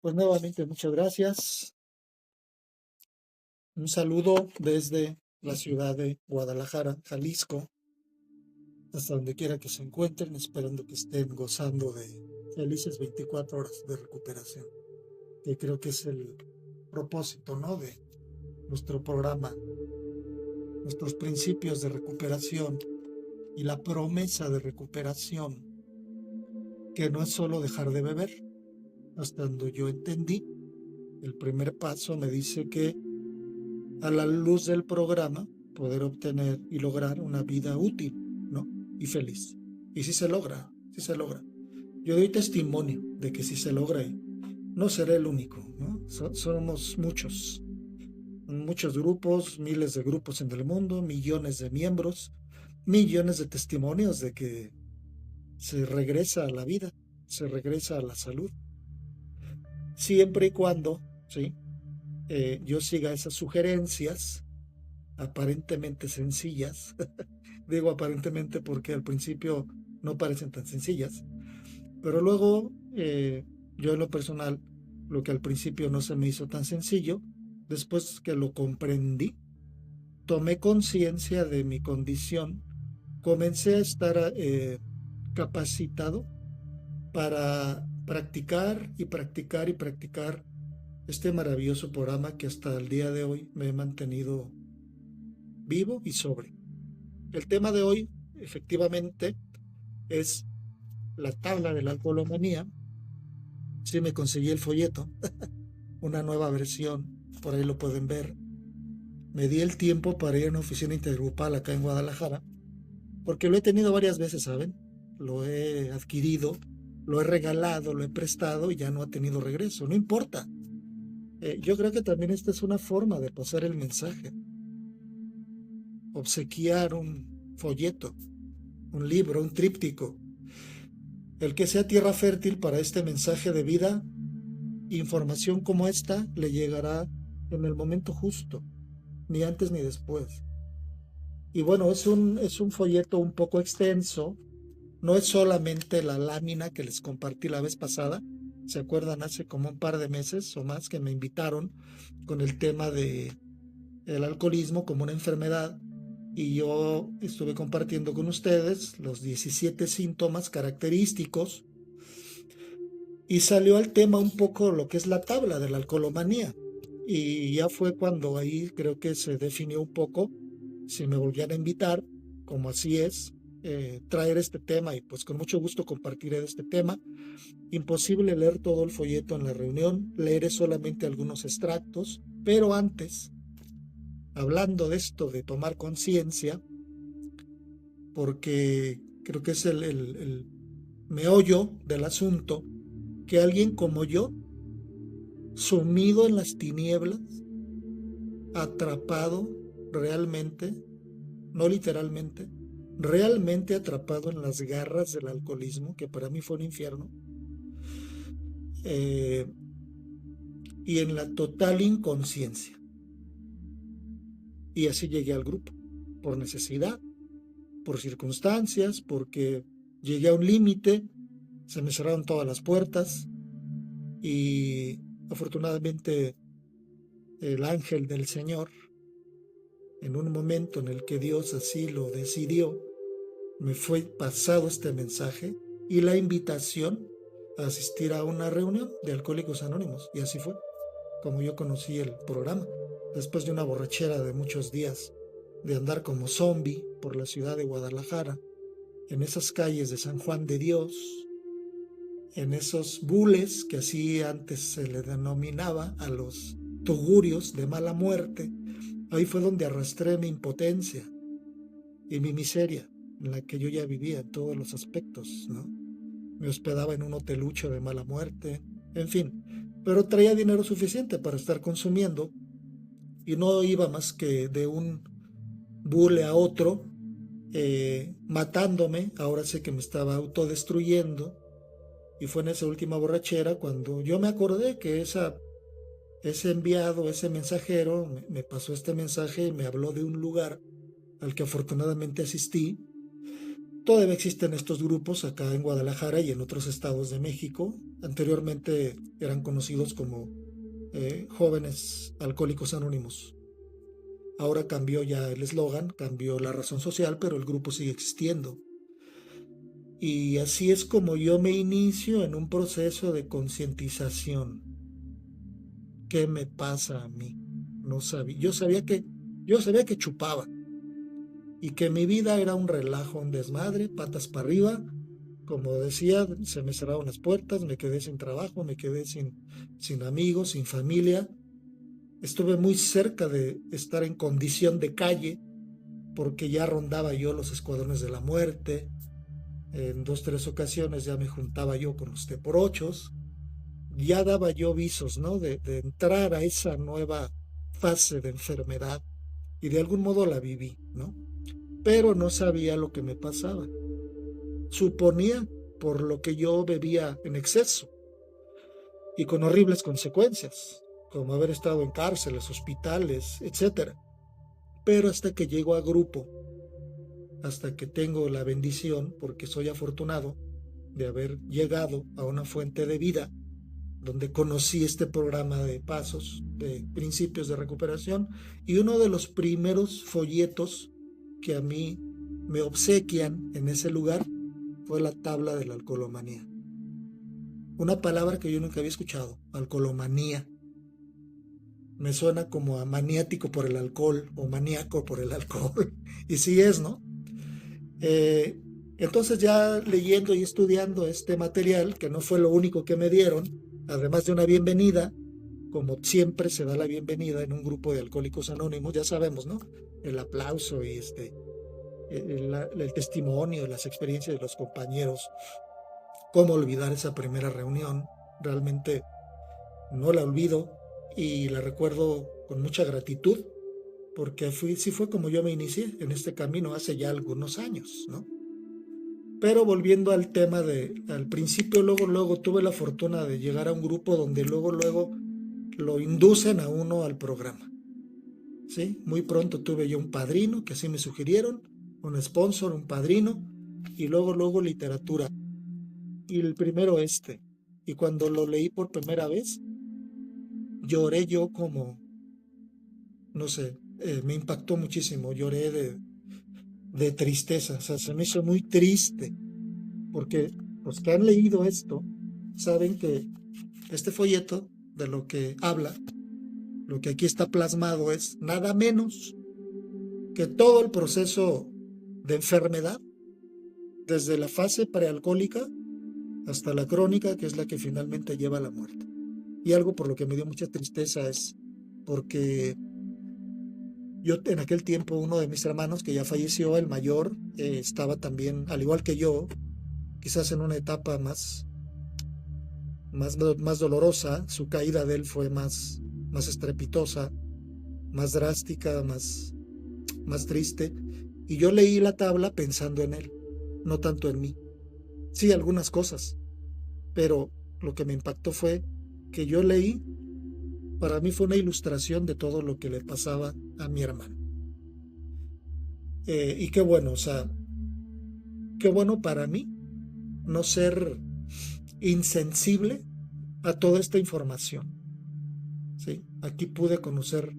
Pues nuevamente muchas gracias. Un saludo desde la ciudad de Guadalajara, Jalisco, hasta donde quiera que se encuentren, esperando que estén gozando de felices 24 horas de recuperación, que creo que es el propósito, ¿no? De nuestro programa, nuestros principios de recuperación y la promesa de recuperación, que no es solo dejar de beber. Hasta donde yo entendí, el primer paso me dice que a la luz del programa poder obtener y lograr una vida útil, ¿no? Y feliz. Y sí se logra, sí se logra. Yo doy testimonio de que sí se logra y no seré el único, ¿no? Somos muchos grupos, miles de grupos en el mundo, millones de miembros, millones de testimonios de que se regresa a la vida, se regresa a la salud, siempre y cuando, ¿sí? Yo siga esas sugerencias aparentemente sencillas. Digo aparentemente porque al principio no parecen tan sencillas, pero luego yo en lo personal, lo que al principio no se me hizo tan sencillo, después que lo comprendí, tomé conciencia de mi condición, comencé a estar capacitado para practicar y practicar y practicar este maravilloso programa que hasta el día de hoy me he mantenido vivo y sobre. El tema de hoy, efectivamente, es la tabla de la alcoholomanía. Sí, me conseguí el folleto, una nueva versión, por ahí lo pueden ver. Me di el tiempo para ir a una oficina intergrupal acá en Guadalajara, porque lo he tenido varias veces, ¿saben? Lo he adquirido, lo he regalado, lo he prestado y ya no ha tenido regreso. No importa. Yo creo que también esta es una forma de pasar el mensaje. Obsequiar un folleto, un libro, un tríptico. El que sea tierra fértil para este mensaje de vida, información como esta le llegará en el momento justo, ni antes ni después. Y bueno, es un folleto un poco extenso, no es solamente la lámina que les compartí la vez pasada. ¿Se acuerdan? Hace como un par de meses o más que me invitaron con el tema de el alcoholismo como una enfermedad y yo estuve compartiendo con ustedes los 17 síntomas característicos y salió al tema un poco lo que es la tabla de la alcoholomanía. Y ya fue cuando ahí creo que se definió un poco, si me volvían a invitar, como así es, traer este tema y pues con mucho gusto compartiré de este tema. Imposible leer todo el folleto en la reunión, leeré solamente algunos extractos, pero antes, hablando de esto de tomar conciencia, porque creo que es el meollo del asunto, que alguien como yo, sumido en las tinieblas, atrapado realmente, no literalmente, realmente atrapado en las garras del alcoholismo, que para mí fue un infierno, eh, y en la total inconsciencia. Y así llegué al grupo, por necesidad, por circunstancias, porque llegué a un límite, se me cerraron todas las puertas y afortunadamente el ángel del Señor, en un momento en el que Dios así lo decidió, me fue pasado este mensaje y la invitación a asistir a una reunión de Alcohólicos Anónimos. Y así fue como yo conocí el programa, después de una borrachera de muchos días, de andar como zombie por la ciudad de Guadalajara, en esas calles de San Juan de Dios, en esos bules que así antes se le denominaba a los tugurios de mala muerte. Ahí fue donde arrastré mi impotencia y mi miseria, en la que yo ya vivía en todos los aspectos, ¿no? Me hospedaba en un hotelucho de mala muerte, en fin, pero traía dinero suficiente para estar consumiendo y no iba más que de un bule a otro, matándome. Ahora sé que me estaba autodestruyendo y fue en esa última borrachera cuando yo me acordé que ese enviado, ese mensajero, me pasó este mensaje y me habló de un lugar al que afortunadamente asistí Todavía existen estos grupos acá en Guadalajara y en otros estados de México. Anteriormente eran conocidos como Jóvenes Alcohólicos Anónimos. Ahora cambió ya el eslogan, cambió la razón social, pero el grupo sigue existiendo. Y así es como yo me inicio en un proceso de concientización. ¿Qué me pasa a mí? No sabía. Yo sabía que chupaba y que mi vida era un relajo, un desmadre, patas para arriba. Como decía, se me cerraron las puertas, me quedé sin trabajo, me quedé sin amigos, sin familia. Estuve muy cerca de estar en condición de calle porque ya rondaba yo los escuadrones de la muerte. En 2, 3 ocasiones ya me juntaba yo con los teporochos. Ya daba yo visos, ¿no? De entrar a esa nueva fase de enfermedad y de algún modo la viví, ¿no? Pero no sabía lo que me pasaba. Suponía por lo que yo bebía en exceso y con horribles consecuencias, como haber estado en cárceles, hospitales, etcétera. Pero hasta que llego a grupo, hasta que tengo la bendición, porque soy afortunado de haber llegado a una fuente de vida donde conocí este programa de pasos, de principios de recuperación, y uno de los primeros folletos que a mí me obsequian en ese lugar fue la tabla de la alcoholomanía. Una palabra que yo nunca había escuchado, alcoholomanía. Me suena como a maniático por el alcohol o maníaco por el alcohol. Y sí es, ¿no? Eh, entonces ya leyendo y estudiando este material, que no fue lo único que me dieron, además de una bienvenida, como siempre se da la bienvenida en un grupo de alcohólicos anónimos, ya sabemos, ¿no? El aplauso y el testimonio, las experiencias de los compañeros. ¿Cómo olvidar esa primera reunión? Realmente no la olvido y la recuerdo con mucha gratitud, porque sí fue como yo me inicié en este camino hace ya algunos años, ¿no? Pero volviendo al tema al principio, luego tuve la fortuna de llegar a un grupo donde luego lo inducen a uno al programa, ¿sí? Muy pronto tuve yo un padrino, que así me sugirieron, un sponsor, un padrino, y luego literatura. Y el primero y cuando lo leí por primera vez, lloré yo como, no sé, me impactó muchísimo, lloré de tristeza, o sea, se me hizo muy triste, porque los que han leído esto saben que este folleto de lo que habla, lo que aquí está plasmado es nada menos que todo el proceso de enfermedad, desde la fase prealcohólica hasta la crónica, que es la que finalmente lleva a la muerte. Y algo por lo que me dio mucha tristeza es porque yo en aquel tiempo, uno de mis hermanos que ya falleció, el mayor, estaba también, al igual que yo, quizás en una etapa más dolorosa. Su caída de él fue más estrepitosa, más drástica, más triste. Y yo leí la tabla pensando en él, no tanto en mí. Sí, algunas cosas, pero lo que me impactó fue que yo leí, para mí fue una ilustración de todo lo que le pasaba a mi hermano. Y qué bueno, o sea, qué bueno para mí no ser insensible a toda esta información. ¿Sí? Aquí pude conocer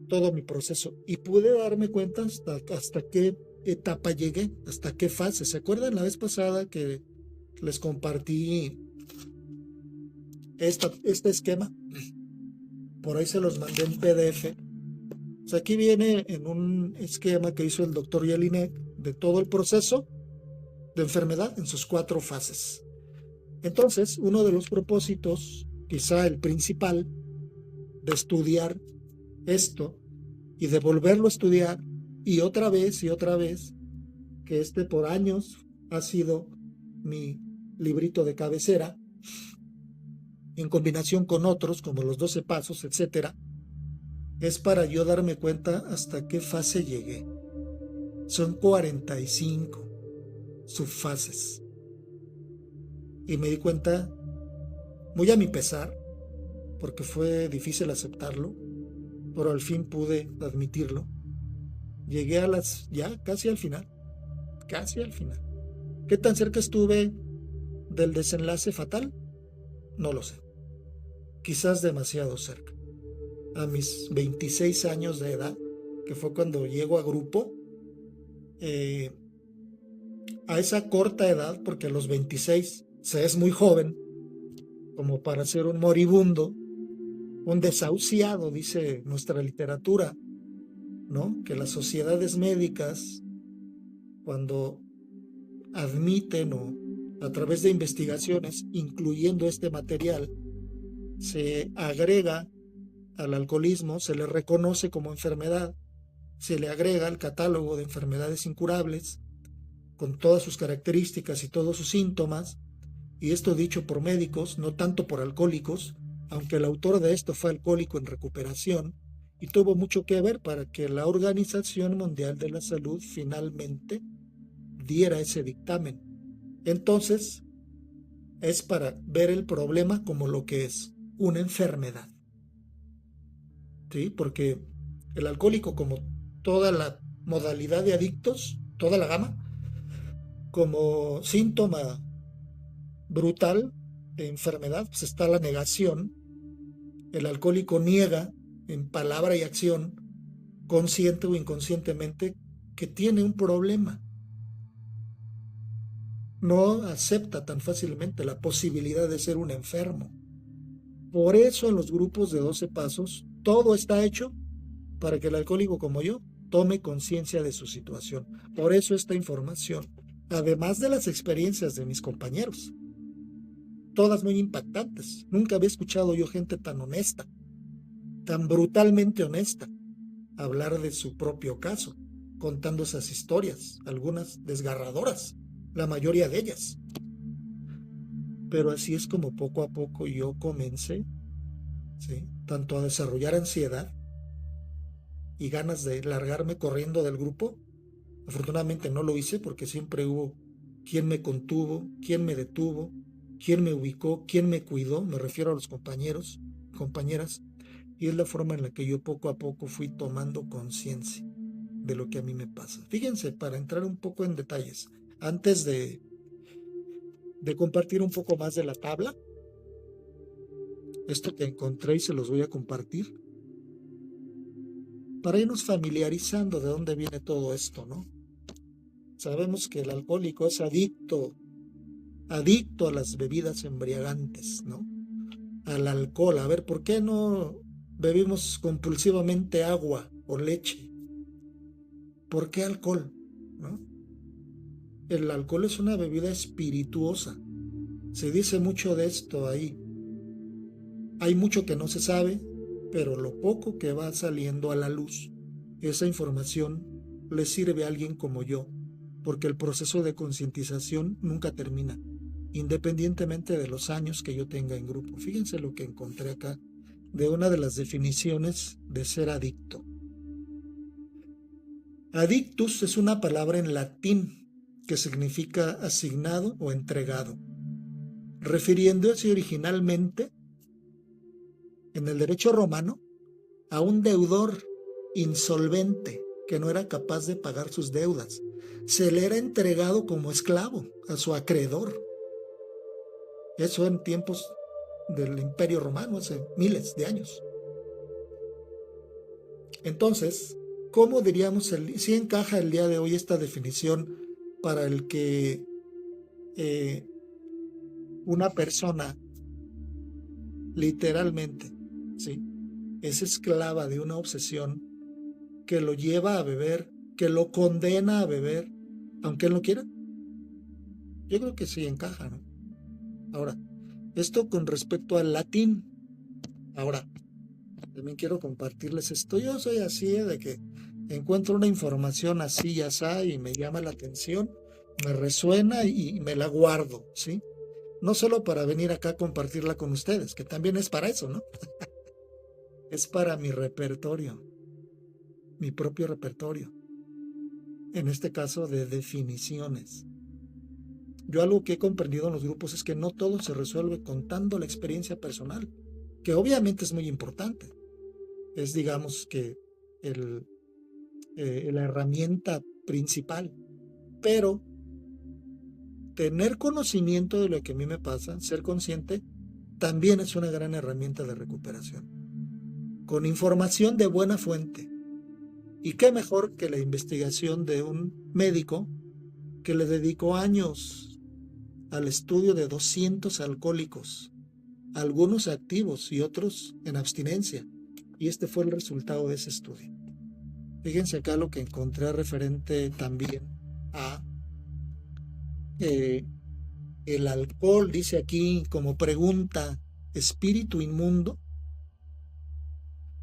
todo mi proceso y pude darme cuenta hasta qué etapa llegué, hasta qué fase. ¿Se acuerdan la vez pasada que les compartí este esquema? Por ahí se los mandé en PDF. O sea, aquí viene en un esquema que hizo el doctor Jelinek de todo el proceso de enfermedad en sus 4 fases. Entonces, uno de los propósitos, quizá el principal, de estudiar esto y de volverlo a estudiar y otra vez, que por años ha sido mi librito de cabecera, en combinación con otros como los 12 pasos, etcétera, es para yo darme cuenta hasta qué fase llegué. Son 45 subfases. Y me di cuenta, muy a mi pesar, porque fue difícil aceptarlo, pero al fin pude admitirlo. Llegué ya casi al final. casi al final. ¿Qué tan cerca estuve del desenlace fatal? No lo sé. Quizás demasiado cerca. A mis 26 años de edad, que fue cuando llego a grupo, a esa corta edad, porque a los 26 se es muy joven, como para ser un moribundo, un desahuciado, dice nuestra literatura, ¿no? Que las sociedades médicas, cuando admiten o a través de investigaciones, incluyendo este material, se agrega al alcoholismo, se le reconoce como enfermedad, se le agrega al catálogo de enfermedades incurables, con todas sus características y todos sus síntomas, y esto dicho por médicos, no tanto por alcohólicos, aunque el autor de esto fue alcohólico en recuperación, y tuvo mucho que ver para que la Organización Mundial de la Salud finalmente diera ese dictamen. Entonces, es para ver el problema como lo que es, una enfermedad. ¿Sí? Porque el alcohólico, como toda la modalidad de adictos, toda la gama, como síntoma brutal de enfermedad, pues está la negación. El alcohólico niega en palabra y acción, consciente o inconscientemente, que tiene un problema. No acepta tan fácilmente la posibilidad de ser un enfermo. Por eso en los grupos de 12 pasos, todo está hecho para que el alcohólico como yo tome conciencia de su situación. Por eso esta información, además de las experiencias de mis compañeros, todas muy impactantes. Nunca había escuchado yo gente tan honesta, tan brutalmente honesta, hablar de su propio caso, contando esas historias, algunas desgarradoras, la mayoría de ellas. Pero así es como poco a poco yo comencé, ¿sí?, tanto a desarrollar ansiedad y ganas de largarme corriendo del grupo. Afortunadamente no lo hice porque siempre hubo quien me contuvo, quien me detuvo, quien me ubicó, quien me cuidó, me refiero a los compañeros, compañeras, y es la forma en la que yo poco a poco fui tomando conciencia de lo que a mí me pasa. Fíjense, para entrar un poco en detalles, antes de compartir un poco más de la tabla, esto que encontré y se los voy a compartir, para irnos familiarizando de dónde viene todo esto, ¿no? Sabemos que el alcohólico es adicto a las bebidas embriagantes, ¿no? Al alcohol. A ver, ¿por qué no bebimos compulsivamente agua o leche? ¿Por qué alcohol? ¿No? El alcohol es una bebida espirituosa. Se dice mucho de esto ahí. Hay mucho que no se sabe, pero lo poco que va saliendo a la luz, esa información le sirve a alguien como yo, porque el proceso de concientización nunca termina, independientemente de los años que yo tenga en grupo. Fíjense lo que encontré acá de una de las definiciones de ser adicto. Adictus es una palabra en latín que significa asignado o entregado, refiriéndose originalmente en el derecho romano a un deudor insolvente que no era capaz de pagar sus deudas. Se le era entregado como esclavo a su acreedor. Eso en tiempos del Imperio Romano, hace miles de años. Entonces, ¿cómo diríamos, si encaja el día de hoy esta definición para el que una persona literalmente, ¿sí?, es esclava de una obsesión que lo lleva a beber, que lo condena a beber, aunque él no quiera? Yo creo que sí encaja, ¿no? Ahora, esto con respecto al latín. Ahora, también quiero compartirles esto. Yo soy así, de que encuentro una información así y así y me llama la atención, me resuena y me la guardo, ¿sí? No solo para venir acá a compartirla con ustedes, que también es para eso, ¿no? Es para mi repertorio, mi propio repertorio, en este caso de definiciones. Yo algo que he comprendido en los grupos es que no todo se resuelve contando la experiencia personal, que obviamente es muy importante. Es, digamos, que la herramienta principal. Pero tener conocimiento de lo que a mí me pasa, ser consciente, también es una gran herramienta de recuperación. Con información de buena fuente. Y qué mejor que la investigación de un médico que le dedicó años al estudio de 200 alcohólicos, algunos activos y otros en abstinencia. Y este fue el resultado de ese estudio. Fíjense acá lo que encontré referente también a el alcohol, dice aquí como pregunta, espíritu inmundo.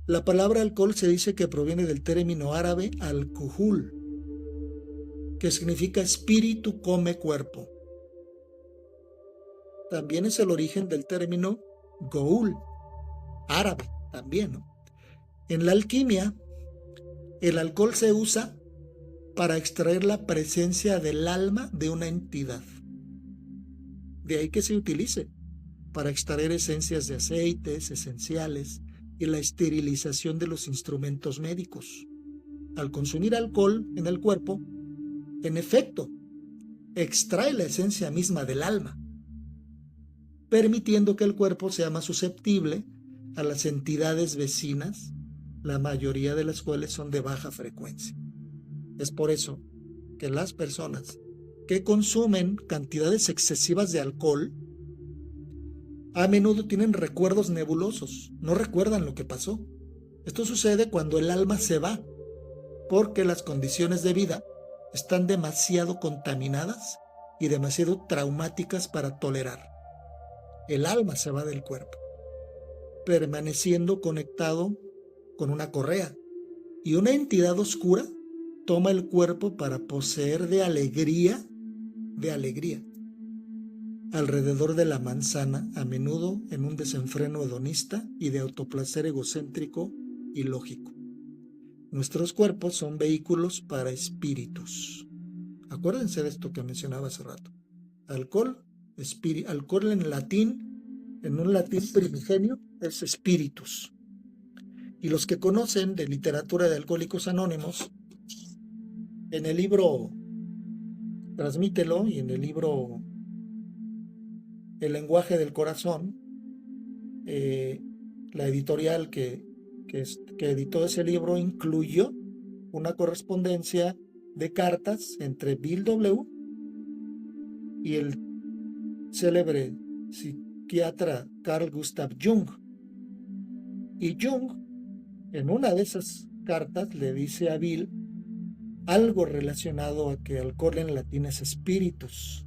La palabra alcohol se dice que proviene del término árabe al-kuhul, que significa espíritu come cuerpo. También es el origen del término goul, árabe también, ¿no? En la alquimia, el alcohol se usa para extraer la presencia del alma de una entidad. De ahí que se utilice para extraer esencias de aceites esenciales y la esterilización de los instrumentos médicos. Al consumir alcohol en el cuerpo, en efecto, extrae la esencia misma del alma, permitiendo que el cuerpo sea más susceptible a las entidades vecinas, la mayoría de las cuales son de baja frecuencia. Es por eso que las personas que consumen cantidades excesivas de alcohol a menudo tienen recuerdos nebulosos, no recuerdan lo que pasó. Esto sucede cuando el alma se va, porque las condiciones de vida están demasiado contaminadas y demasiado traumáticas para tolerar. El alma se va del cuerpo, permaneciendo conectado con una correa, y una entidad oscura toma el cuerpo para poseer de alegría, alrededor de la manzana, a menudo en un desenfreno hedonista y de autoplacer egocéntrico y lógico. Nuestros cuerpos son vehículos para espíritus. Acuérdense de esto que mencionaba hace rato. Alcohol en latín, en un latín primigenio, es spiritus. Y los que conocen de literatura de Alcohólicos Anónimos, en el libro Transmítelo y en el libro El lenguaje del corazón, la editorial que editó ese libro incluyó una correspondencia de cartas entre Bill W. y el célebre psiquiatra Carl Gustav Jung. Y Jung, en una de esas cartas, le dice a Bill algo relacionado a que alcohol en latín es spiritus.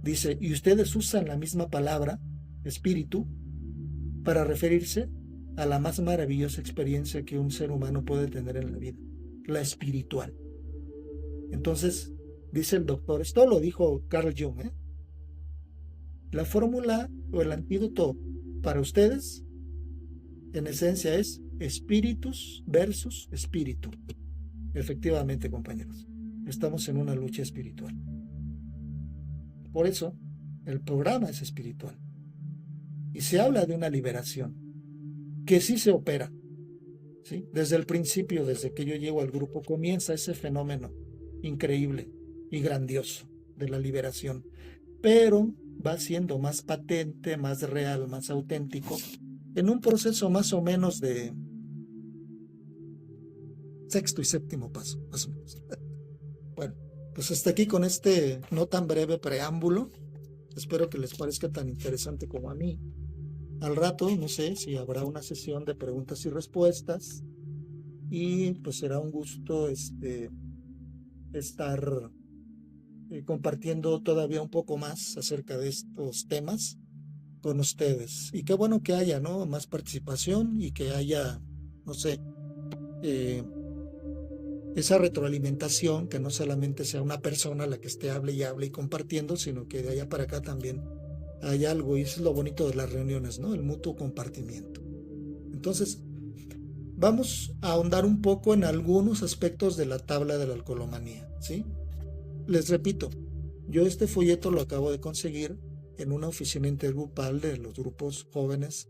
Dice, y ustedes usan la misma palabra, espíritu, para referirse a la más maravillosa experiencia que un ser humano puede tener en la vida, la espiritual. Entonces, dice el doctor, esto lo dijo Carl Jung, la fórmula o el antídoto para ustedes, en esencia, es espíritus versus espíritu. Efectivamente, compañeros, estamos en una lucha espiritual. Por eso, el programa es espiritual. Y se habla de una liberación, que sí se opera, ¿sí? Desde el principio, desde que yo llego al grupo, comienza ese fenómeno increíble y grandioso de la liberación. Pero va siendo más patente, más real, más auténtico, en un proceso más o menos de sexto y séptimo paso, más o menos. Bueno, pues hasta aquí con este no tan breve preámbulo. Espero que les parezca tan interesante como a mí. Al rato, no sé si habrá una sesión de preguntas y respuestas. Y pues será un gusto estar compartiendo todavía un poco más acerca de estos temas con ustedes. Y qué bueno que haya, ¿no?, más participación y que haya, no sé, esa retroalimentación, que no solamente sea una persona la que esté hable y compartiendo, sino que de allá para acá también hay algo, y eso es lo bonito de las reuniones, ¿no?, el mutuo compartimiento. Entonces, vamos a ahondar un poco en algunos aspectos de la tabla de la alcoholomanía, ¿sí? Les repito, yo este folleto lo acabo de conseguir en una oficina intergrupal de los grupos jóvenes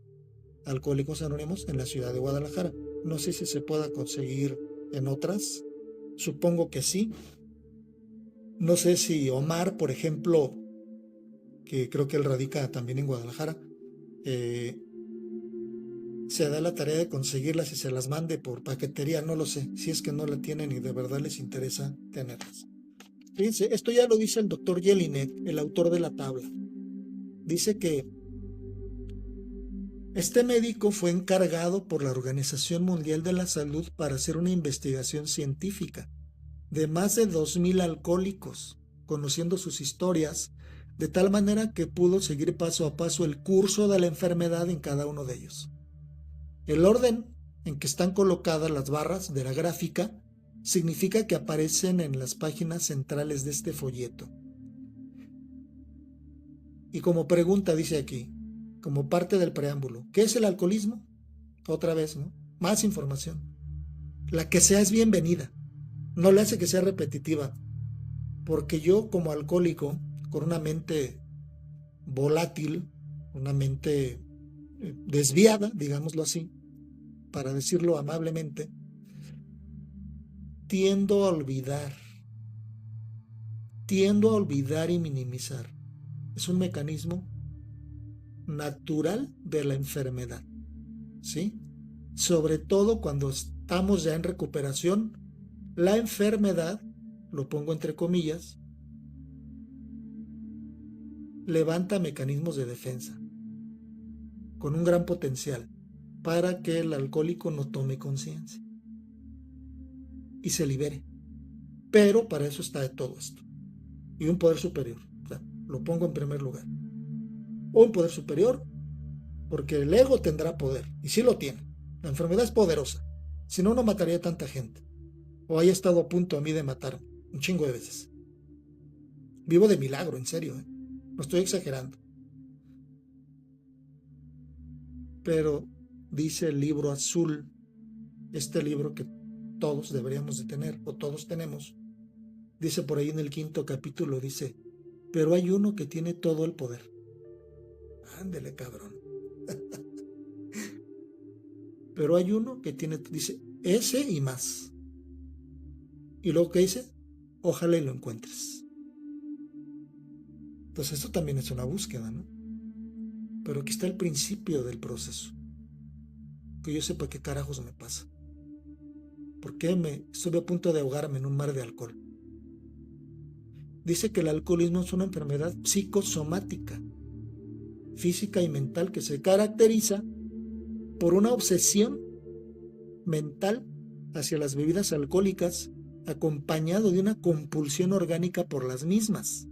Alcohólicos Anónimos en la ciudad de Guadalajara. No sé si se pueda conseguir en otras, supongo que sí. No sé si Omar, por ejemplo, que creo que él radica también en Guadalajara, eh, se da la tarea de conseguirlas y se las mande por paquetería, no lo sé, si es que no la tienen y de verdad les interesa tenerlas. Fíjense, esto ya lo dice el doctor Jelinek, el autor de la tabla. Dice que este médico fue encargado por la Organización Mundial de la Salud para hacer una investigación científica de más de 2000 alcohólicos, conociendo sus historias, de tal manera que pudo seguir paso a paso el curso de la enfermedad en cada uno de ellos. El orden en que están colocadas las barras de la gráfica significa que aparecen en las páginas centrales de este folleto. Y como pregunta dice aquí, como parte del preámbulo, ¿qué es el alcoholismo? Otra vez, ¿no? Más información. La que sea es bienvenida. No le hace que sea repetitiva. Porque yo como alcohólico, con una mente volátil, una mente desviada, digámoslo así, para decirlo amablemente, tiendo a olvidar y minimizar. Es un mecanismo natural de la enfermedad, ¿sí? Sobre todo cuando estamos ya en recuperación, la enfermedad, lo pongo entre comillas, levanta mecanismos de defensa con un gran potencial para que el alcohólico no tome conciencia y se libere. Pero para eso está todo esto. Y un poder superior. O sea, lo pongo en primer lugar. Un poder superior, porque el ego tendrá poder, y sí lo tiene. La enfermedad es poderosa. Si no, no mataría a tanta gente. O haya estado a punto a mí de matar un chingo de veces. Vivo de milagro, en serio. No estoy exagerando. Pero dice el libro azul, este libro que todos deberíamos de tener, o todos tenemos, dice por ahí en el 5º capítulo, dice, pero hay uno que tiene todo el poder. Ándele, cabrón. Pero hay uno que tiene, dice, ese y más. Y luego que dice, ojalá y lo encuentres. Entonces esto también es una búsqueda, ¿no? Pero aquí está el principio del proceso. Que yo sepa qué carajos me pasa. ¿Por qué estuve a punto de ahogarme en un mar de alcohol? Dice que el alcoholismo es una enfermedad psicosomática, física y mental, que se caracteriza por una obsesión mental hacia las bebidas alcohólicas, acompañado de una compulsión orgánica por las mismas,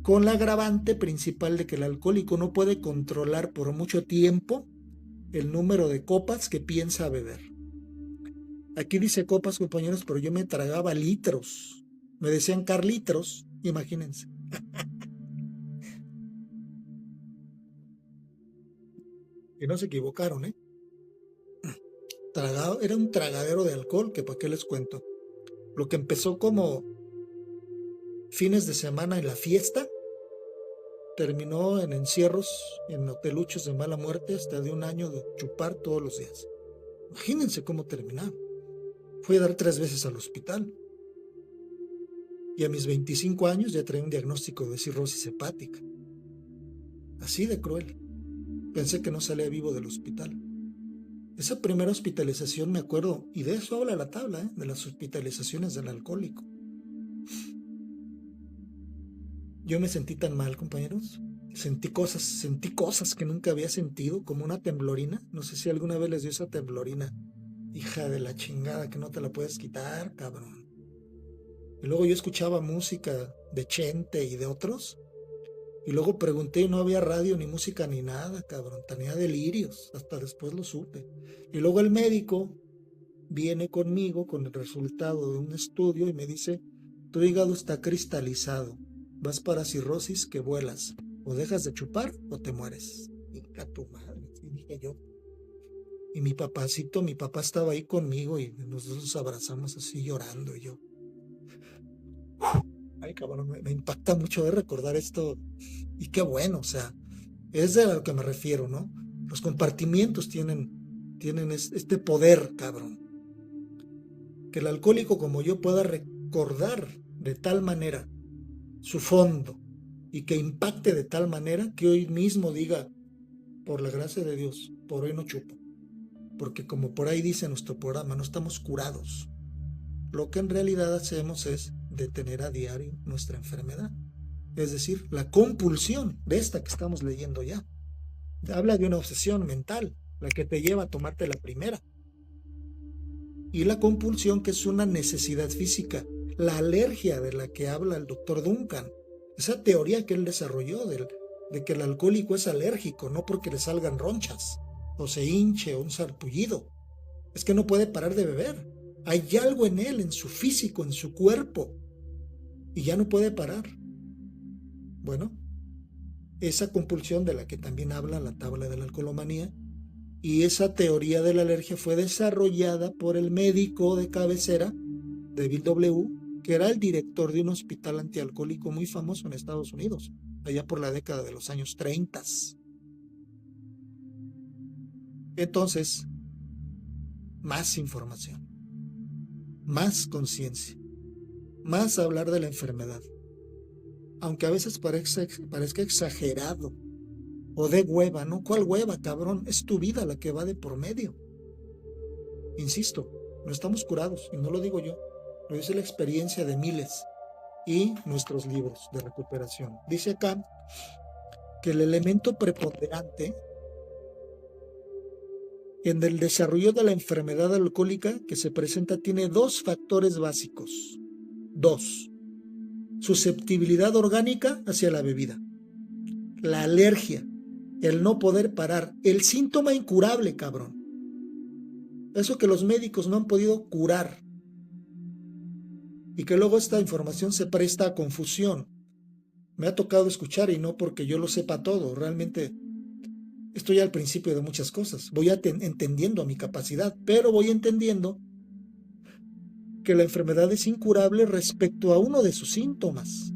con la agravante principal de que el alcohólico no puede controlar por mucho tiempo el número de copas que piensa beber. Aquí dice copas, compañeros, pero yo me tragaba litros. Me decían carlitros, imagínense. Y no se equivocaron, ¿eh? Era un tragadero de alcohol, que para qué les cuento. Lo que empezó como fines de semana en la fiesta, terminó en encierros, en hoteluchos de mala muerte, hasta de un año de chupar todos los días. Imagínense cómo terminaron. Fui a dar 3 veces al hospital. Y a mis 25 años ya traía un diagnóstico de cirrosis hepática. Así de cruel. Pensé que no salía vivo del hospital. Esa primera hospitalización me acuerdo, y de eso habla la tabla, de las hospitalizaciones del alcohólico. Yo me sentí tan mal, compañeros. Sentí cosas que nunca había sentido, como una temblorina. No sé si alguna vez les dio esa temblorina. Hija de la chingada, que no te la puedes quitar, cabrón. Y luego yo escuchaba música de Chente y de otros. Y luego pregunté y no había radio ni música ni nada, cabrón. Tenía delirios. Hasta después lo supe. Y luego el médico viene conmigo con el resultado de un estudio y me dice, tu hígado está cristalizado. Vas para cirrosis que vuelas. O dejas de chupar o te mueres. Hija tu madre, dije yo. Y mi papá estaba ahí conmigo y nosotros nos abrazamos así llorando. Y yo, ay cabrón, me impacta mucho de recordar esto. Y qué bueno, o sea, es de a lo que me refiero, ¿no? Los compartimientos tienen este poder, cabrón. Que el alcohólico como yo pueda recordar de tal manera su fondo y que impacte de tal manera que hoy mismo diga, por la gracia de Dios, por hoy no chupo. Porque como por ahí dice nuestro programa, no estamos curados. Lo que en realidad hacemos es detener a diario nuestra enfermedad. Es decir, la compulsión de esta que estamos leyendo ya. Habla de una obsesión mental, la que te lleva a tomarte la primera. Y la compulsión, que es una necesidad física. La alergia de la que habla el doctor Duncan. Esa teoría que él desarrolló de que el alcohólico es alérgico, no porque le salgan ronchas, o se hinche, o un sarpullido. Es que no puede parar de beber. Hay algo en él, en su físico, en su cuerpo, y ya no puede parar. Bueno, esa compulsión de la que también habla la tabla de la alcoholomanía, y esa teoría de la alergia fue desarrollada por el médico de cabecera, David W., que era el director de un hospital antialcohólico muy famoso en Estados Unidos, allá por la década de los años 30. Entonces, más información, más conciencia, más hablar de la enfermedad. Aunque a veces parezca exagerado o de hueva, ¿no? ¿Cuál hueva, cabrón? Es tu vida la que va de por medio. Insisto, no estamos curados, y no lo digo yo, lo dice la experiencia de miles y nuestros libros de recuperación. Dice acá que el elemento preponderante en el desarrollo de la enfermedad alcohólica que se presenta tiene dos factores básicos. Dos: susceptibilidad orgánica hacia la bebida, la alergia, el no poder parar, el síntoma incurable, cabrón. Eso que los médicos no han podido curar. Y que luego esta información se presta a confusión. Me ha tocado escuchar, y no porque yo lo sepa todo, realmente estoy al principio de muchas cosas. Voy entendiendo a mi capacidad, pero voy entendiendo que la enfermedad es incurable respecto a uno de sus síntomas,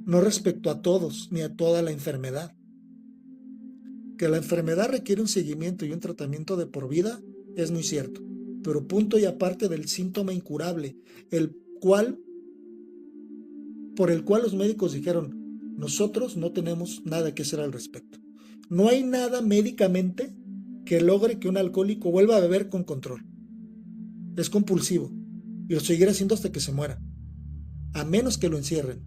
no respecto a todos ni a toda la enfermedad. Que la enfermedad requiere un seguimiento y un tratamiento de por vida es muy cierto, pero punto y aparte del síntoma incurable, por el cual los médicos dijeron, nosotros no tenemos nada que hacer al respecto. No hay nada médicamente que logre que un alcohólico vuelva a beber con control. Es compulsivo y lo seguirá haciendo hasta que se muera, a menos que lo encierren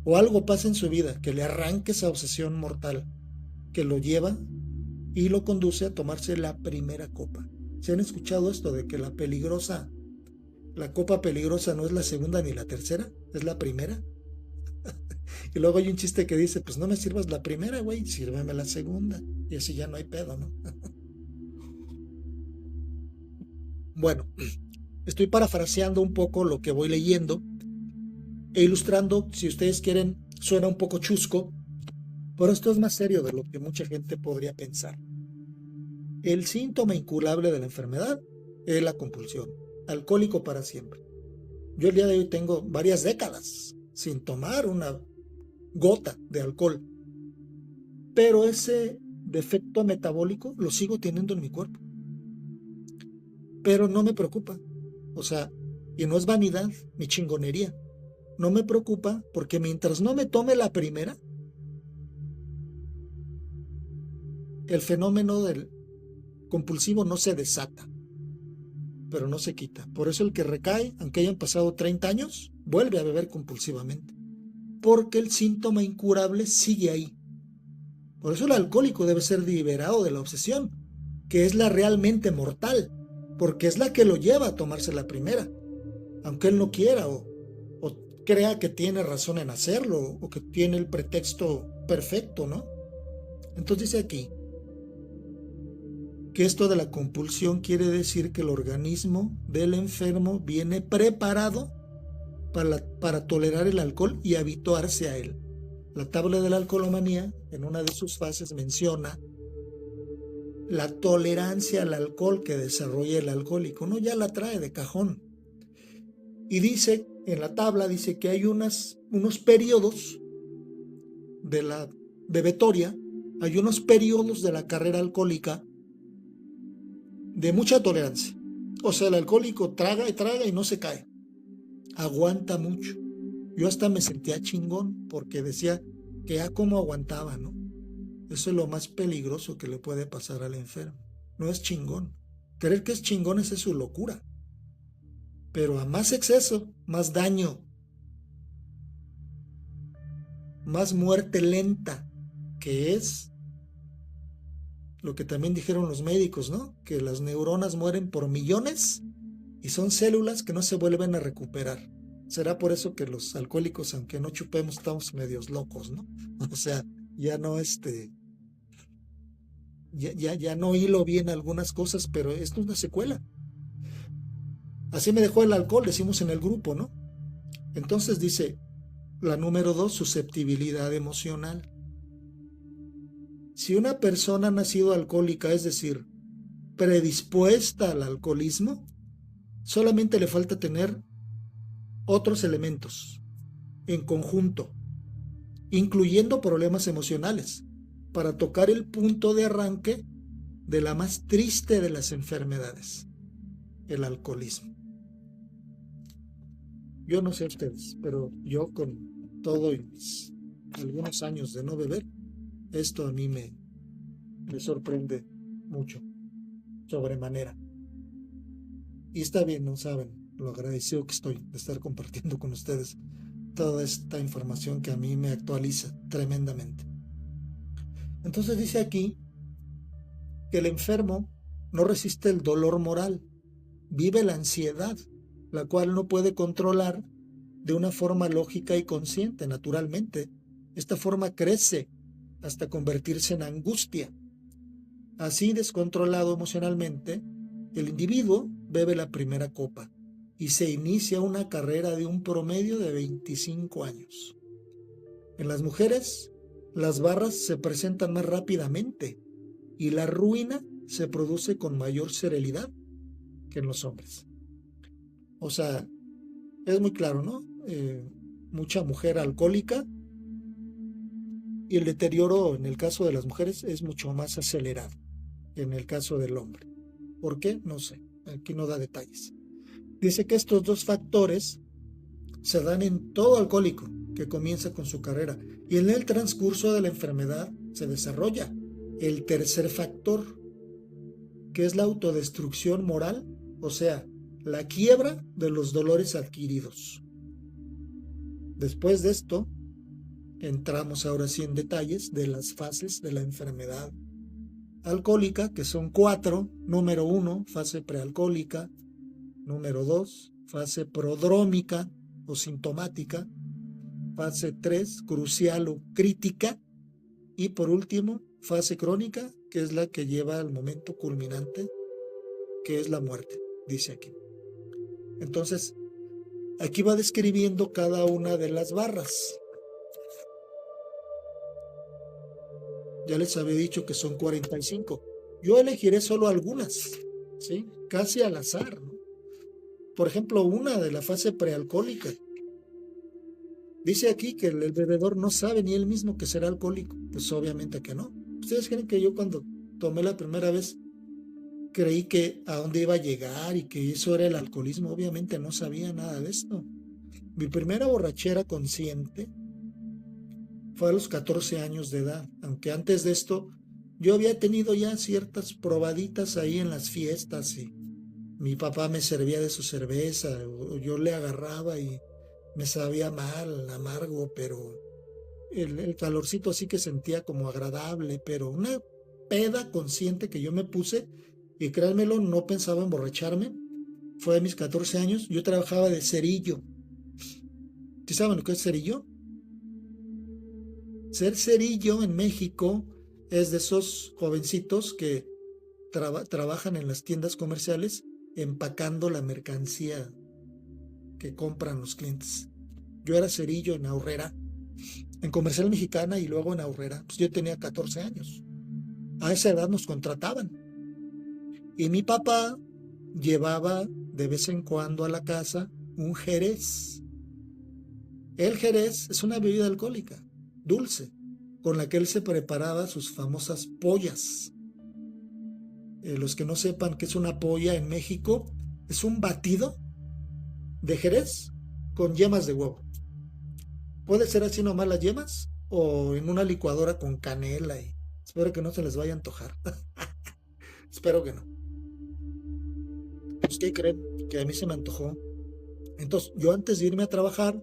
o algo pase en su vida que le arranque esa obsesión mortal que lo lleva y lo conduce a tomarse la primera copa. ¿Se han escuchado esto de que la copa peligrosa no es la segunda ni la tercera, es la primera? Y luego hay un chiste que dice, pues no me sirvas la primera, güey, sírveme la segunda. Y así ya no hay pedo, ¿no? Bueno, estoy parafraseando un poco lo que voy leyendo e ilustrando, si ustedes quieren, suena un poco chusco, pero esto es más serio de lo que mucha gente podría pensar. El síntoma incurable de la enfermedad es la compulsión, alcohólico para siempre. Yo el día de hoy tengo varias décadas sin tomar una gota de alcohol, pero ese defecto metabólico lo sigo teniendo en mi cuerpo. Pero no me preocupa, o sea, y no es vanidad ni chingonería, no me preocupa porque mientras no me tome la primera, el fenómeno del compulsivo no se desata, pero no se quita. Por eso el que recae, aunque hayan pasado 30 años, vuelve a beber compulsivamente, porque el síntoma incurable sigue ahí. Por eso el alcohólico debe ser liberado de la obsesión, que es la realmente mortal, porque es la que lo lleva a tomarse la primera, aunque él no quiera o crea que tiene razón en hacerlo o que tiene el pretexto perfecto, ¿no? Entonces dice aquí que esto de la compulsión quiere decir que el organismo del enfermo viene preparado para tolerar el alcohol y habituarse a él. La tabla de la alcoholomanía, en una de sus fases, menciona la tolerancia al alcohol que desarrolla el alcohólico. Uno ya la trae de cajón. Y dice, en la tabla, dice que hay unos periodos de la bebetoria, hay unos periodos de la carrera alcohólica de mucha tolerancia. O sea, el alcohólico traga y no se cae. Aguanta mucho. Yo hasta me sentía chingón porque decía que ya cómo aguantaba, ¿no? Eso es lo más peligroso que le puede pasar al enfermo. No es chingón. Creer que es chingón es su locura. Pero a más exceso, más daño, más muerte lenta, que es lo que también dijeron los médicos, ¿no? Que las neuronas mueren por millones y son células que no se vuelven a recuperar. Será por eso que los alcohólicos, aunque no chupemos, estamos medios locos, ¿no? O sea, ya no ya no hilo bien algunas cosas, pero esto es una secuela. Así me dejó el alcohol, decimos en el grupo, ¿no? Entonces dice, la número 2, susceptibilidad emocional. Si una persona ha nacido alcohólica, es decir, predispuesta al alcoholismo, solamente le falta tener otros elementos en conjunto, incluyendo problemas emocionales, para tocar el punto de arranque de la más triste de las enfermedades, el alcoholismo. Yo no sé ustedes, pero yo con todo y mis algunos años de no beber, esto a mí me sorprende mucho, sobremanera. Y está bien, no saben lo agradecido que estoy de estar compartiendo con ustedes toda esta información que a mí me actualiza tremendamente. Entonces dice aquí que el enfermo no resiste el dolor moral, vive la ansiedad, la cual no puede controlar de una forma lógica y consciente, naturalmente. Esta forma crece hasta convertirse en angustia. Así, descontrolado emocionalmente, el individuo bebe la primera copa y se inicia una carrera de un promedio de 25 años. En las mujeres, las barras se presentan más rápidamente y la ruina se produce con mayor serenidad que en los hombres. O sea, es muy claro, ¿no? Mucha mujer alcohólica y el deterioro en el caso de las mujeres es mucho más acelerado que en el caso del hombre. ¿Por qué? No sé, aquí no da detalles. Dice que estos dos factores se dan en todo alcohólico que comienza con su carrera y en el transcurso de la enfermedad se desarrolla el tercer factor, que es la autodestrucción moral, o sea, la quiebra de los dolores adquiridos. Después de esto, entramos ahora sí en detalles de las fases de la enfermedad alcohólica, que son 4. Número 1, fase prealcohólica. Número 2, fase prodrómica o sintomática. Fase 3, crucial o crítica. Y por último, fase crónica, que es la que lleva al momento culminante, que es la muerte, dice aquí. Entonces, aquí va describiendo cada una de las barras. Ya les había dicho que son 45. Yo elegiré solo algunas, ¿sí? Casi al azar, ¿no? Por ejemplo, una de la fase prealcohólica. Dice aquí que el bebedor no sabe ni él mismo que será alcohólico. Pues obviamente que no. ¿Ustedes creen que yo cuando tomé la primera vez creí que a dónde iba a llegar y que eso era el alcoholismo? Obviamente no sabía nada de esto. Mi primera borrachera consciente fue a los 14 años de edad, aunque antes de esto yo había tenido ya ciertas probaditas ahí en las fiestas y mi papá me servía de su cerveza o yo le agarraba y me sabía mal, amargo, pero el calorcito así que sentía como agradable, pero una peda consciente que yo me puse, y créanmelo, no pensaba emborracharme, fue a mis 14 años, yo trabajaba de cerillo. ¿Sí saben lo que es cerillo? Ser cerillo en México es de esos jovencitos que trabajan en las tiendas comerciales empacando la mercancía que compran los clientes. Yo era cerillo en Aurrera, en Comercial Mexicana y luego en Aurrera. Pues yo tenía 14 años. A esa edad nos contrataban. Y mi papá llevaba de vez en cuando a la casa un jerez. El jerez es una bebida alcohólica, dulce, con la que él se preparaba sus famosas pollas. Los que no sepan qué es una polla en México, es un batido de jerez con yemas de huevo. Puede ser así nomás las yemas o en una licuadora con canela y espero que no se les vaya a antojar. Espero que no. Pues, ¿qué creen? Que a mí se me antojó. Entonces, yo antes de irme a trabajar,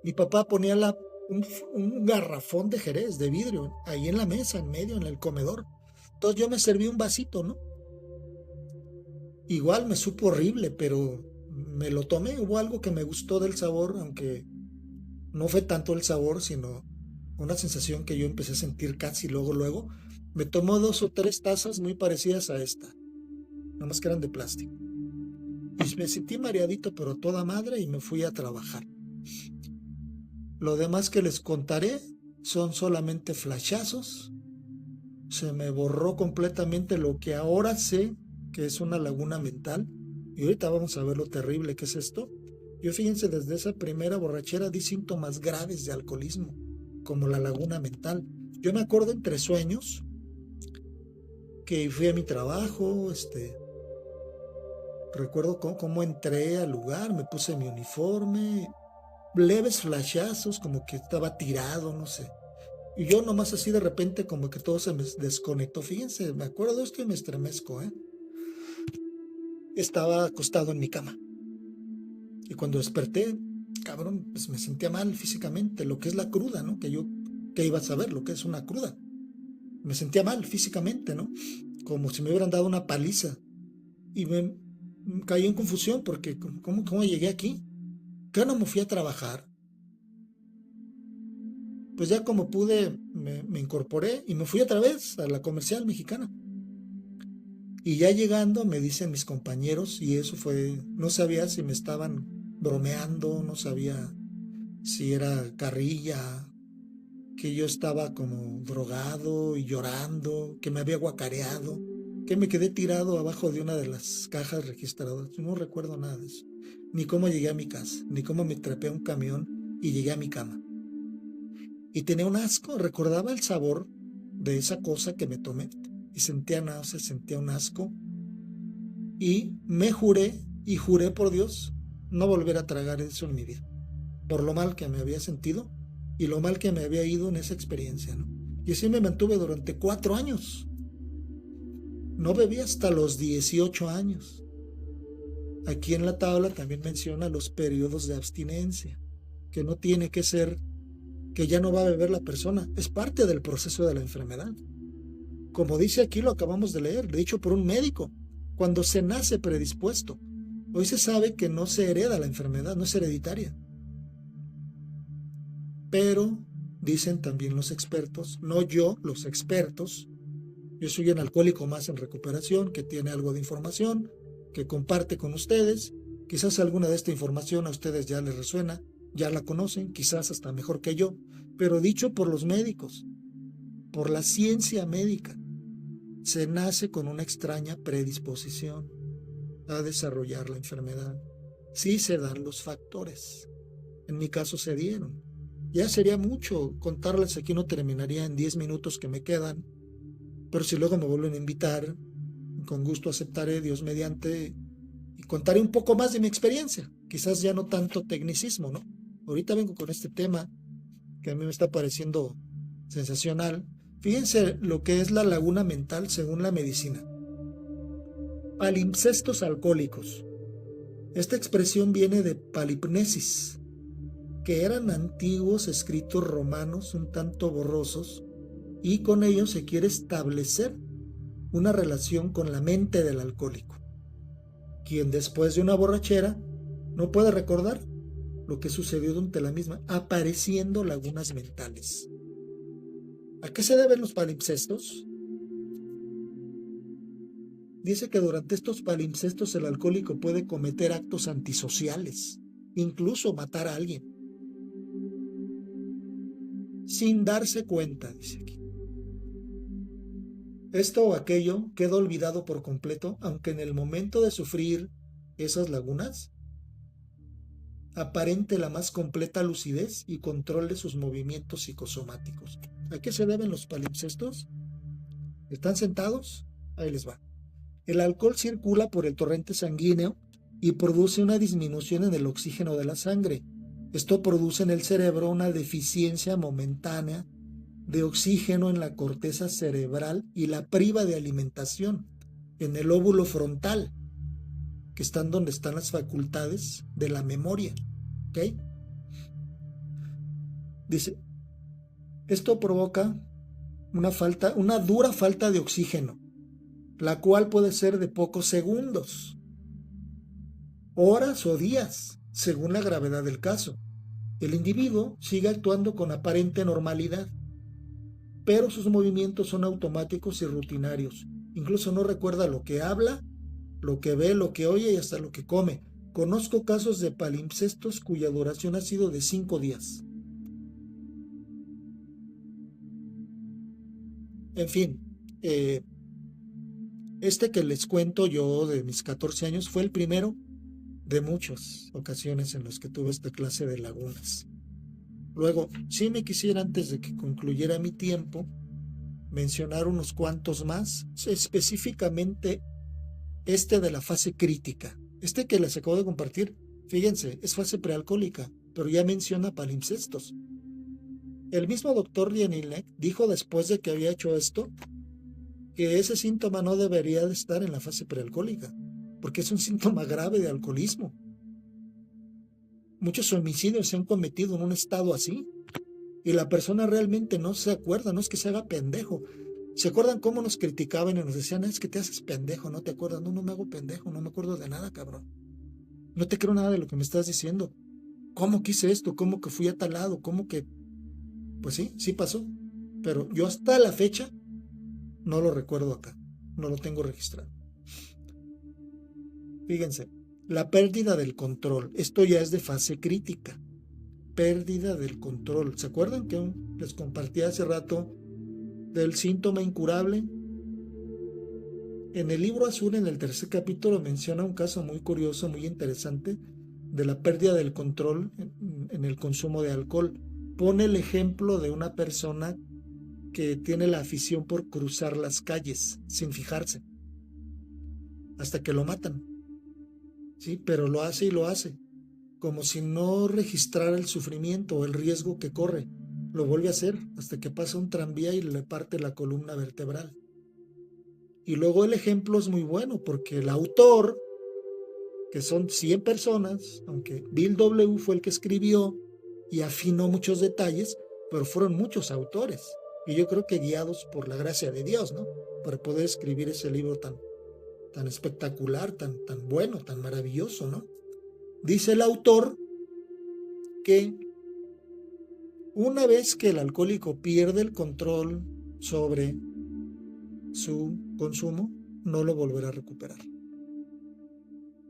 mi papá ponía un, un garrafón de Jerez, de vidrio, ahí en la mesa, en medio, en el comedor. Entonces yo me serví un vasito, ¿no? Igual me supo horrible, pero me lo tomé. Hubo algo que me gustó del sabor, aunque no fue tanto el sabor, sino una sensación que yo empecé a sentir casi luego, luego. Me tomó 2 o 3 tazas muy parecidas a esta, nada más que eran de plástico. Y me sentí mareadito, pero a toda madre, y me fui a trabajar. Lo demás que les contaré son solamente flashazos. Se me borró completamente lo que ahora sé que es una laguna mental. Y ahorita vamos a ver lo terrible que es esto. Yo fíjense, desde esa primera borrachera di síntomas graves de alcoholismo, como la laguna mental. Yo me acuerdo entre sueños que fui a mi trabajo, recuerdo cómo entré al lugar, me puse mi uniforme, leves flashazos, como que estaba tirado, no sé. Y yo nomás así de repente como que todo se me desconectó. Fíjense, me acuerdo de esto y me estremezco, ¿eh? Estaba acostado en mi cama. Y cuando desperté, cabrón, pues me sentía mal físicamente, lo que es la cruda, ¿no? Que iba a saber lo que es una cruda. Me sentía mal físicamente, ¿no? Como si me hubieran dado una paliza. Y me caí en confusión porque, ¿cómo llegué aquí? ¿Qué no me fui a trabajar? Pues ya como pude, me incorporé y me fui otra vez a la comercial mexicana. Y ya llegando me dicen mis compañeros, y eso fue, no sabía si me estaban bromeando, no sabía si era carrilla, que yo estaba como drogado y llorando, que me había guacareado, que me quedé tirado abajo de una de las cajas registradoras. No recuerdo nada de eso. Ni cómo llegué a mi casa, ni cómo me trepé a un camión y llegué a mi cama. Y tenía un asco, recordaba el sabor de esa cosa que me tomé y sentía náuseas, sentía un asco. Y me juré, y juré por Dios, no volver a tragar eso en mi vida, por lo mal que me había sentido y lo mal que me había ido en esa experiencia, ¿no? Y así me mantuve durante 4 años. No bebí hasta los 18 años. Aquí en la tabla también menciona los periodos de abstinencia, que no tiene que ser que ya no va a beber la persona, es parte del proceso de la enfermedad. Como dice aquí, lo acabamos de leer, dicho por un médico, cuando se nace predispuesto. Hoy se sabe que no se hereda la enfermedad, no es hereditaria. Pero, dicen también los expertos, no yo, los expertos, yo soy un alcohólico más en recuperación, que tiene algo de información, que comparte con ustedes. Quizás alguna de esta información a ustedes ya les resuena, ya la conocen, quizás hasta mejor que yo, pero dicho por los médicos, por la ciencia médica, se nace con una extraña predisposición a desarrollar la enfermedad. Sí se dan los factores. En mi caso se dieron. Ya sería mucho contarles, aquí no terminaría en 10 minutos que me quedan, pero si luego me vuelven a invitar, con gusto aceptaré, Dios mediante, y contaré un poco más de mi experiencia. Quizás ya no tanto tecnicismo, ¿no? Ahorita vengo con este tema que a mí me está pareciendo sensacional. Fíjense lo que es la laguna mental según la medicina. Palimpsestos alcohólicos. Esta expresión viene de palipnesis, que eran antiguos escritos romanos un tanto borrosos, y con ellos se quiere establecer una relación con la mente del alcohólico, quien después de una borrachera no puede recordar lo que sucedió durante la misma, apareciendo lagunas mentales. ¿A qué se deben los palimpsestos? Dice que durante estos palimpsestos el alcohólico puede cometer actos antisociales, incluso matar a alguien, sin darse cuenta, dice aquí. Esto o aquello queda olvidado por completo, aunque en el momento de sufrir esas lagunas aparente la más completa lucidez y control de sus movimientos psicosomáticos. ¿A qué se deben los palimpsestos? ¿Están sentados? Ahí les va. El alcohol circula por el torrente sanguíneo y produce una disminución en el oxígeno de la sangre, Esto produce en el cerebro una deficiencia momentánea de oxígeno en la corteza cerebral y la priva de alimentación en el lóbulo frontal, que están donde están las facultades de la memoria. ¿Ok? Dice, esto provoca una dura falta de oxígeno, la cual puede ser de pocos segundos, horas o días, según la gravedad del caso. El individuo sigue actuando con aparente normalidad, pero sus movimientos son automáticos y rutinarios. Incluso no recuerda lo que habla, lo que ve, lo que oye y hasta lo que come. Conozco casos de palimpsestos cuya duración ha sido de 5 días. En fin, este que les cuento yo de mis 14 años fue el primero de muchas ocasiones en las que tuve esta clase de lagunas. Luego, sí me quisiera, antes de que concluyera mi tiempo, mencionar unos cuantos más, específicamente este de la fase crítica. Este que les acabo de compartir, fíjense, es fase prealcohólica, pero ya menciona palimpsestos. El mismo doctor Dienilek dijo después de que había hecho esto que ese síntoma no debería de estar en la fase prealcohólica, porque es un síntoma grave de alcoholismo. Muchos homicidios se han cometido en un estado así, y la persona realmente no se acuerda, no es que se haga pendejo. ¿Se acuerdan cómo nos criticaban y nos decían, es que te haces pendejo, no te acuerdas? No, no me hago pendejo, no me acuerdo de nada, cabrón. No te creo nada de lo que me estás diciendo. ¿Cómo que hice esto? ¿Cómo que fui a tal lado? ¿Cómo que...? Pues sí, sí pasó. Pero yo hasta la fecha no lo recuerdo acá. No lo tengo registrado. Fíjense, la pérdida del control. Esto ya es de fase crítica. Pérdida del control. ¿Se acuerdan que les compartí hace rato del síntoma incurable? En el libro azul, en el tercer capítulo, menciona un caso muy curioso, muy interesante, de la pérdida del control en el consumo de alcohol. Pone el ejemplo de una persona que tiene la afición por cruzar las calles sin fijarse, hasta que lo matan. Sí, pero lo hace y lo hace, como si no registrara el sufrimiento o el riesgo que corre. Lo vuelve a hacer hasta que pasa un tranvía y le parte la columna vertebral. Y luego el ejemplo es muy bueno porque el autor, que son 100 personas, aunque Bill W. fue el que escribió y afinó muchos detalles, pero fueron muchos autores. Y yo creo que guiados por la gracia de Dios, ¿no? Para poder escribir ese libro tan espectacular, tan bueno, tan maravilloso, ¿no? Dice el autor que una vez que el alcohólico pierde el control sobre su consumo, no lo volverá a recuperar.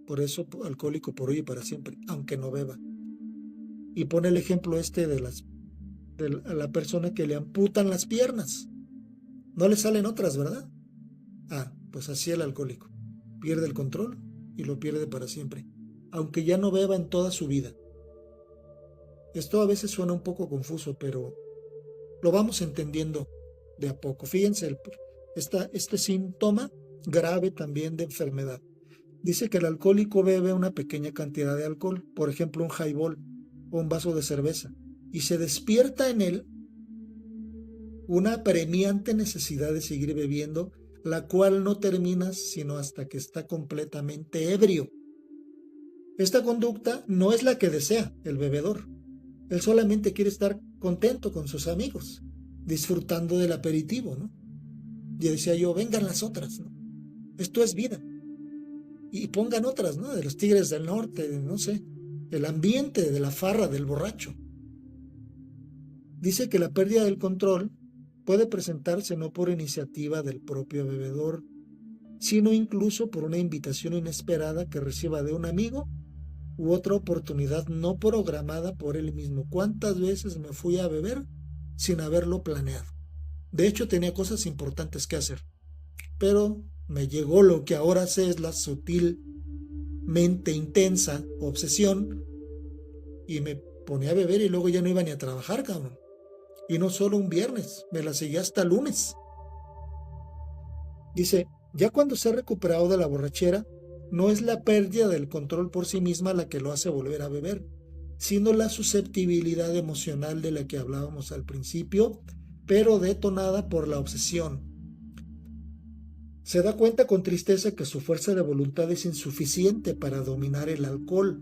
Por eso, alcohólico por hoy y para siempre, aunque no beba. Y pone el ejemplo de la persona que le amputan las piernas. No le salen otras, ¿verdad? Pues así el alcohólico. Pierde el control y lo pierde para siempre, aunque ya no beba en toda su vida. Esto a veces suena un poco confuso, pero lo vamos entendiendo de a poco. Fíjense, este síntoma grave también de enfermedad. Dice que el alcohólico bebe una pequeña cantidad de alcohol, por ejemplo un highball o un vaso de cerveza, y se despierta en él una apremiante necesidad de seguir bebiendo, la cual no termina sino hasta que está completamente ebrio. Esta conducta no es la que desea el bebedor. Él solamente quiere estar contento con sus amigos, disfrutando del aperitivo, ¿no? Y decía yo, vengan las otras, ¿no? Esto es vida. Y pongan otras, ¿no? De los Tigres del Norte, no sé, el ambiente de la farra del borracho. Dice que la pérdida del control puede presentarse no por iniciativa del propio bebedor, sino incluso por una invitación inesperada que reciba de un amigo u otra oportunidad no programada por él mismo. ¿Cuántas veces me fui a beber sin haberlo planeado? De hecho, tenía cosas importantes que hacer, pero me llegó lo que ahora sé es la sutilmente intensa obsesión y me ponía a beber y luego ya no iba ni a trabajar, cabrón. Y no solo un viernes, me la seguía hasta lunes. Dice, ya cuando se ha recuperado de la borrachera, no es la pérdida del control por sí misma la que lo hace volver a beber, sino la susceptibilidad emocional de la que hablábamos al principio, pero detonada por la obsesión. Se da cuenta con tristeza que su fuerza de voluntad es insuficiente para dominar el alcohol,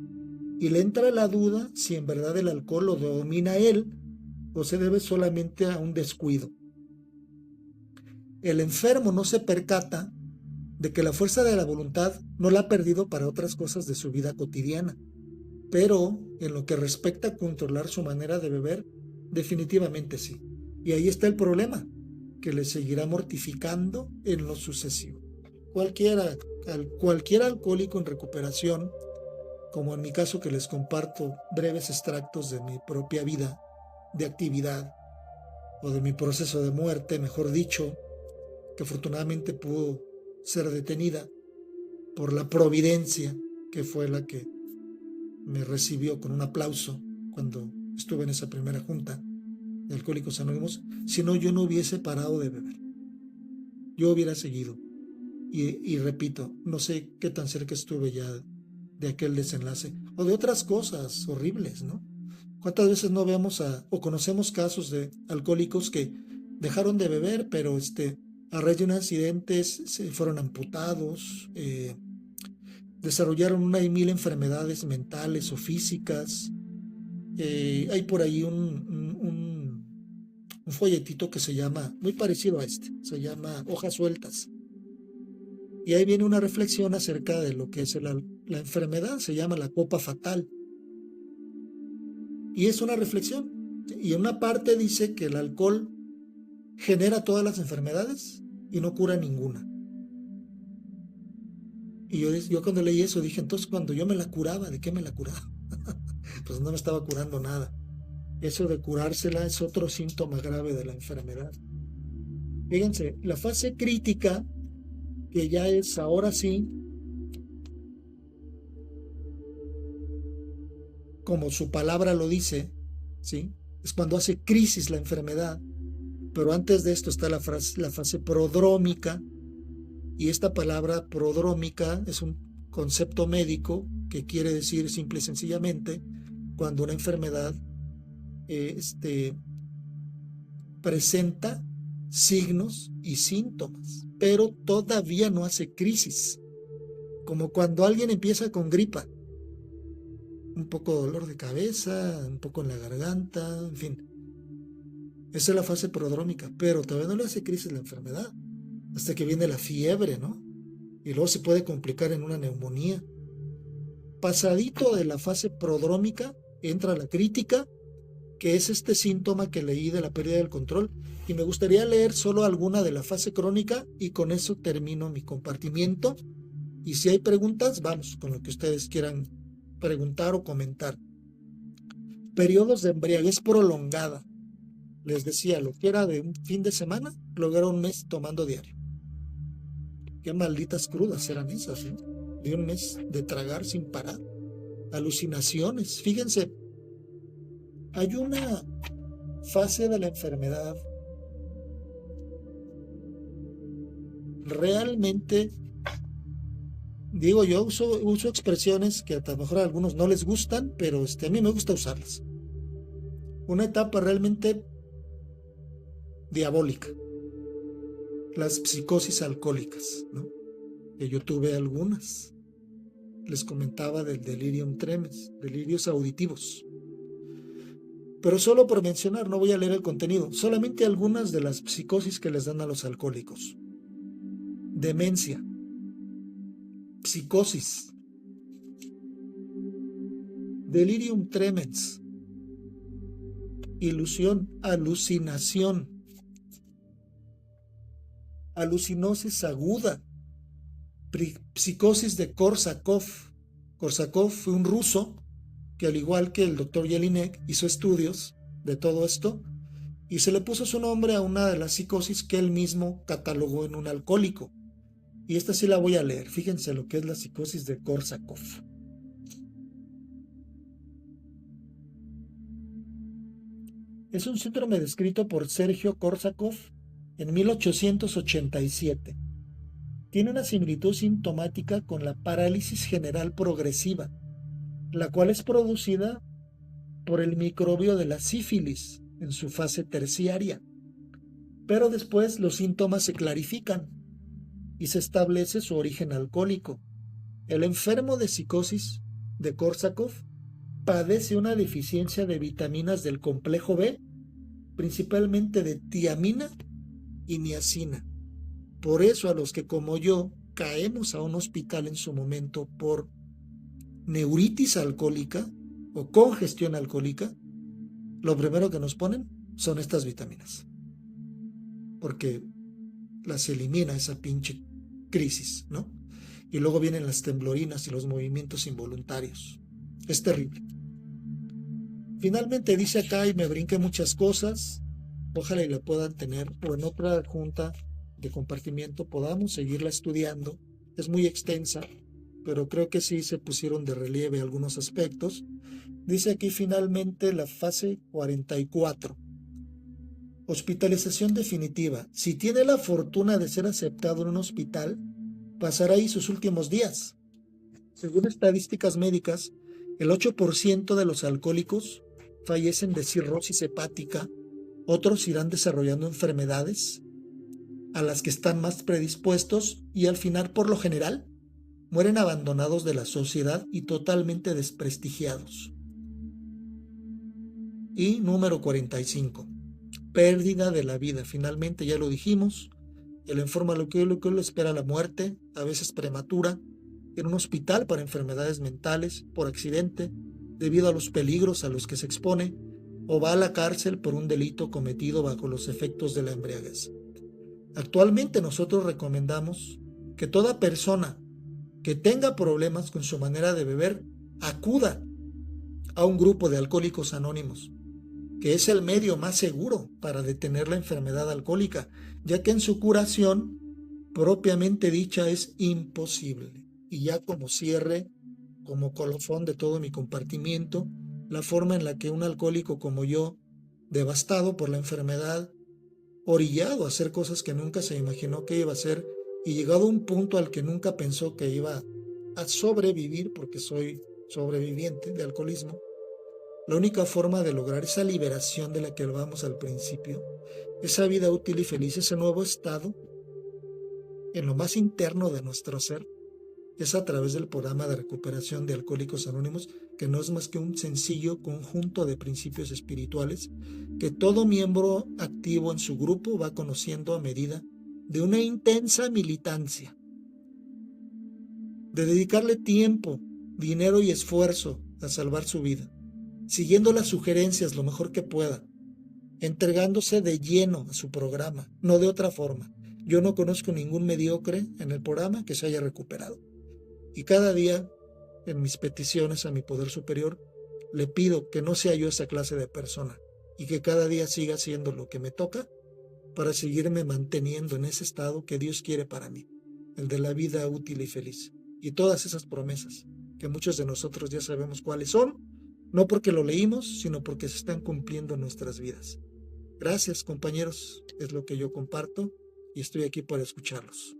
y le entra la duda si en verdad el alcohol lo domina él o se debe solamente a un descuido. El enfermo no se percata de que la fuerza de la voluntad no la ha perdido para otras cosas de su vida cotidiana, pero en lo que respecta a controlar su manera de beber, definitivamente sí. Y ahí está el problema, que le seguirá mortificando en lo sucesivo. Cualquier alcohólico en recuperación, como en mi caso que les comparto breves extractos de mi propia vida, de actividad, o de mi proceso de muerte, mejor dicho, que afortunadamente pudo ser detenida por la providencia, que fue la que me recibió con un aplauso cuando estuve en esa primera junta de Alcohólicos Anónimos. Si no, yo no hubiese parado de beber, yo hubiera seguido. Y repito, no sé qué tan cerca estuve ya de aquel desenlace o de otras cosas horribles, ¿no? ¿Cuántas veces no vemos o conocemos casos de alcohólicos que dejaron de beber, pero a raíz de un accidente se fueron amputados, desarrollaron una y mil enfermedades mentales o físicas? Hay por ahí un folletito que se llama, muy parecido a se llama Hojas Sueltas. Y ahí viene una reflexión acerca de lo que es la enfermedad, se llama la copa fatal. Y es una reflexión. Y en una parte dice que el alcohol genera todas las enfermedades y no cura ninguna. Y yo cuando leí eso dije, entonces cuando yo me la curaba, ¿de qué me la curaba? Pues no me estaba curando nada. Eso de curársela es otro síntoma grave de la enfermedad. Fíjense, la fase crítica, que ya es ahora sí, como su palabra lo dice, ¿sí? Es cuando hace crisis la enfermedad. Pero antes de esto está la fase prodrómica, y esta palabra prodrómica es un concepto médico que quiere decir simple y sencillamente cuando una enfermedad presenta signos y síntomas, pero todavía no hace crisis, como cuando alguien empieza con gripa, un poco de dolor de cabeza, un poco en la garganta, en fin. Esa es la fase prodrómica, pero todavía no le hace crisis la enfermedad, hasta que viene la fiebre, ¿no? Y luego se puede complicar en una neumonía. Pasadito de la fase prodrómica entra la crítica, que es este síntoma que leí de la pérdida del control, y me gustaría leer solo alguna de la fase crónica y con eso termino mi compartimiento. Y si hay preguntas, vamos con lo que ustedes quieran preguntar o comentar. Periodos de embriaguez prolongada. Les decía, lo que era de un fin de semana, lo que era un mes tomando diario. Qué malditas crudas eran esas, ¿eh? De un mes de tragar sin parar. Alucinaciones. Fíjense, hay una fase de la enfermedad realmente, digo yo, uso expresiones que a lo mejor a algunos no les gustan, pero a mí me gusta usarlas. Una etapa realmente diabólica. Las psicosis alcohólicas, ¿no? Que yo tuve algunas. Les comentaba del delirium tremens, delirios auditivos. Pero solo por mencionar, no voy a leer el contenido, solamente algunas de las psicosis que les dan a los alcohólicos. Demencia, psicosis, delirium tremens, ilusión, alucinación, alucinosis aguda, psicosis de Korsakov. Korsakov fue un ruso que, al igual que el doctor Jelinek, hizo estudios de todo esto y se le puso su nombre a una de las psicosis que él mismo catalogó en un alcohólico. Y esta sí la voy a leer. Fíjense lo que es la psicosis de Korsakov. Es un síndrome descrito por Sergio Korsakov en 1887. Tiene una similitud sintomática con la parálisis general progresiva, la cual es producida por el microbio de la sífilis en su fase terciaria. Pero después los síntomas se clarifican y se establece su origen alcohólico. El enfermo de psicosis de Korsakoff padece una deficiencia de vitaminas del complejo B, principalmente de tiamina y niacina. Por eso a los que como yo caemos a un hospital en su momento por neuritis alcohólica o congestión alcohólica, lo primero que nos ponen son estas vitaminas, porque las elimina esa pinche crisis, ¿no? Y luego vienen las temblorinas y los movimientos involuntarios. Es terrible. Finalmente dice acá, y me brinqué muchas cosas, ojalá y la puedan tener, o en otra junta de compartimiento podamos seguirla estudiando. Es muy extensa, pero creo que sí se pusieron de relieve algunos aspectos. Dice aquí finalmente la fase 44. Hospitalización definitiva. Si tiene la fortuna de ser aceptado en un hospital, pasará ahí sus últimos días. Según estadísticas médicas, el 8% de los alcohólicos fallecen de cirrosis hepática, otros irán desarrollando enfermedades a las que están más predispuestos y al final, por lo general, mueren abandonados de la sociedad y totalmente desprestigiados. Y número 45, pérdida de la vida. Finalmente, ya lo dijimos, el enfermo alcohólico lo espera la muerte, a veces prematura, en un hospital para enfermedades mentales, por accidente, debido a los peligros a los que se expone, o va a la cárcel por un delito cometido bajo los efectos de la embriaguez. Actualmente nosotros recomendamos que toda persona que tenga problemas con su manera de beber acuda a un grupo de alcohólicos anónimos, que es el medio más seguro para detener la enfermedad alcohólica, ya que en su curación propiamente dicha es imposible. Y ya como cierre, como colofón de todo mi compartimiento, la forma en la que un alcohólico como yo, devastado por la enfermedad, orillado a hacer cosas que nunca se imaginó que iba a hacer y llegado a un punto al que nunca pensó que iba a sobrevivir, porque soy sobreviviente de alcoholismo, la única forma de lograr esa liberación de la que hablábamos al principio, esa vida útil y feliz, ese nuevo estado en lo más interno de nuestro ser, es a través del programa de recuperación de Alcohólicos Anónimos, que no es más que un sencillo conjunto de principios espirituales que todo miembro activo en su grupo va conociendo a medida de una intensa militancia, de dedicarle tiempo, dinero y esfuerzo a salvar su vida, siguiendo las sugerencias lo mejor que pueda, entregándose de lleno a su programa, no de otra forma. Yo no conozco ningún mediocre en el programa que se haya recuperado. Y cada día, en mis peticiones a mi poder superior, le pido que no sea yo esa clase de persona y que cada día siga haciendo lo que me toca para seguirme manteniendo en ese estado que Dios quiere para mí, el de la vida útil y feliz. Y todas esas promesas, que muchos de nosotros ya sabemos cuáles son, no porque lo leímos, sino porque se están cumpliendo en nuestras vidas. Gracias, compañeros, es lo que yo comparto y estoy aquí para escucharlos.